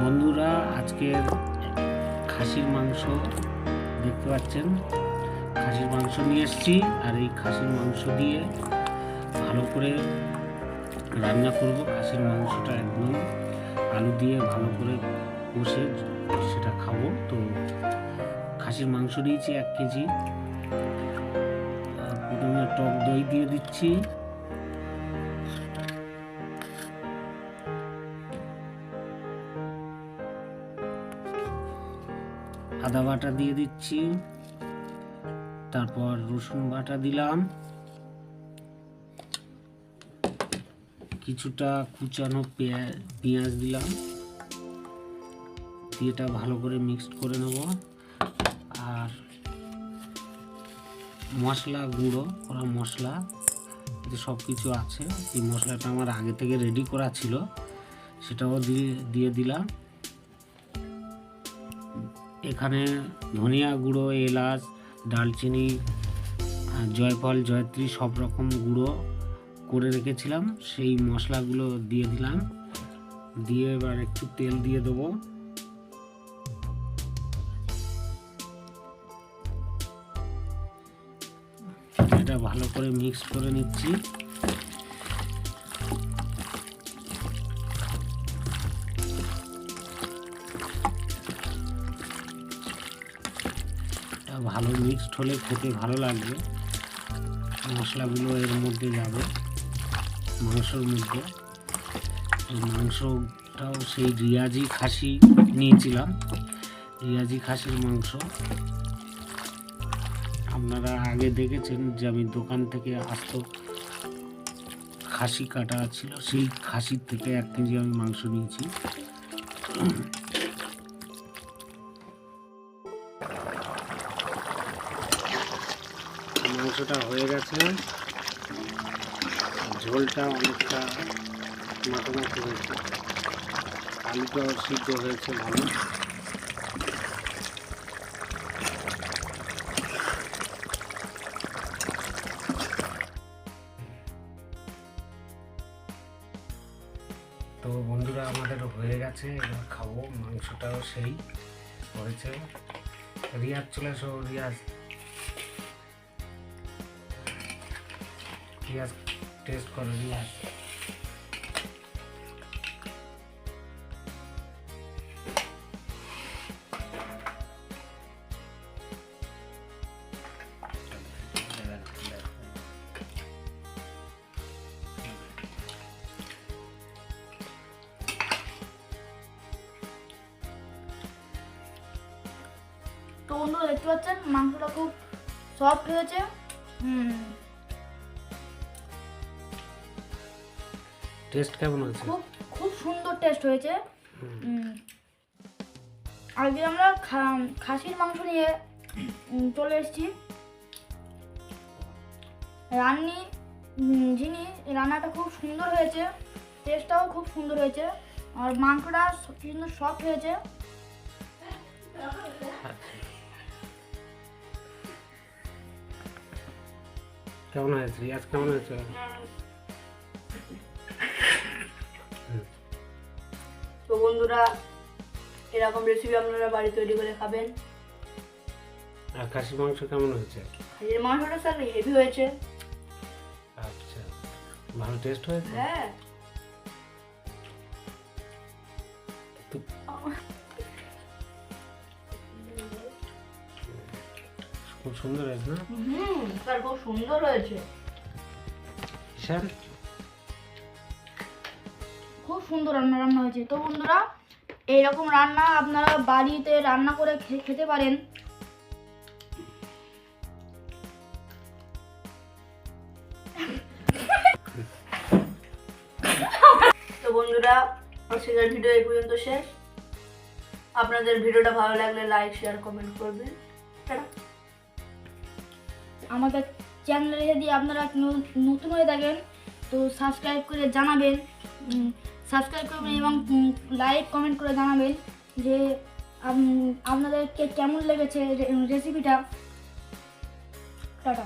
বন্ধুরা, আজকের খাসির মাংস দেখতে পাচ্ছেন, খাসির মাংস নিয়ে এসেছি। আর এই খাসির মাংস দিয়ে ভালো করে রান্না করব। খাসির মাংসটা একদম আলু দিয়ে ভালো করে কষে সেটা খাবো। তো খাসির মাংস নিয়েছি 1 কেজি। প্রথমে টক দই দিয়ে দিচ্ছি, আদা বাটা দিয়ে দিচ্ছি, তারপর রসুন বাটা দিলাম, কিছুটা কুচানো পেঁয়াজ দিলাম, দিয়ে এটা ভালো করে মিক্সড করে নেব। আর মশলা, গুঁড়ো করা মশলা, এতে সব কিছু আছে। এই মশলাটা আমার আগে থেকে রেডি করা ছিল, সেটাও দিয়ে দিলাম। এখানে ধনিয়া গুঁড়ো, এলাচ, দারচিনি, জয়ফল, জয়ত্রী সব রকম গুঁড়ো করে রেখেছিলাম, সেই মশলাগুলো দিয়ে দিলাম। দিয়ে এবার একটু তেল দিয়ে দেবো। এটা ভালো করে মিক্স করে নিচ্ছি। ভালো মিক্সড হলে খেতে ভালো লাগবে। মশলাগুলো এর মধ্যে যাবে, মাংসর মধ্যে। এই মাংসটাও সেই রিয়াজি খাসি নিয়েছিলাম, রিয়াজি খাসির মাংস। আপনারা আগে দেখেছেন যে আমি দোকান থেকে আসতো খাসি কাটা ছিল, সেই খাসির থেকে 1 কেজি আমি মাংস নিয়েছি। মাংসটা হয়ে গেছে, ঝোলটা অনেকটা মাখামাখি হয়েছে, আলুটাও সিদ্ধ হয়েছে ভালো। তো বন্ধুরা, আমাদের হয়ে গেছে, এবার খাবো। মাংসটাও সেই হয়েছে। রিয়াজ চলে এসো, রিয়াজ টেস্ট করো, রিয়াজ। তো বন্ধুরা দেখতে পাচ্ছেন মাংসটা খুব সফট হয়েছে। টেস্ট কেমন আছে? খুব খুব সুন্দর টেস্ট হয়েছে। আজকে আমরা খাসির মাংস নিয়ে চলে এসেছি। যিনি রান্নাটা খুব সুন্দর হয়েছে, টেস্টটাও খুব সুন্দর হয়েছে, আর মাংসটা সুন্দর সফট হয়েছে। কেমন হয়েছে রিয়াজ, কেমন হয়েছে? তো বন্ধুরা, এরকম রেসিপি আপনারা বাড়ি তৈরি করে খাবেন। আর খাসির মাংস কেমন হয়েছে? খাসির মাংসটা স্যার হেভি হয়েছে। আচ্ছা, ভালো টেস্ট হয়েছে। হ্যাঁ, খুব সুন্দর হয়েছে না? স্যার খুব সুন্দর হয়েছে, ঈশান খুব সুন্দর রান্না হয়েছে। তো বন্ধুরা, এইরকম রান্না আপনারা বাড়িতে রান্না করে খেতে পারেন। তো বন্ধুরা, আজকের ভিডিও এই পর্যন্ত শেষ। আপনাদের ভিডিওটা ভালো লাগলে লাইক শেয়ার কমেন্ট করবেন। টাটা। আমাদের চ্যানেলে যদি আপনারা নতুন হয়ে থাকেন তো সাবস্ক্রাইব করে জানাবেন, সাবস্ক্রাইব করবেন এবং লাইক কমেন্ট করে জানাবেন যে আপনাদেরকে কেমন লেগেছে রেসিপিটা। টাটা।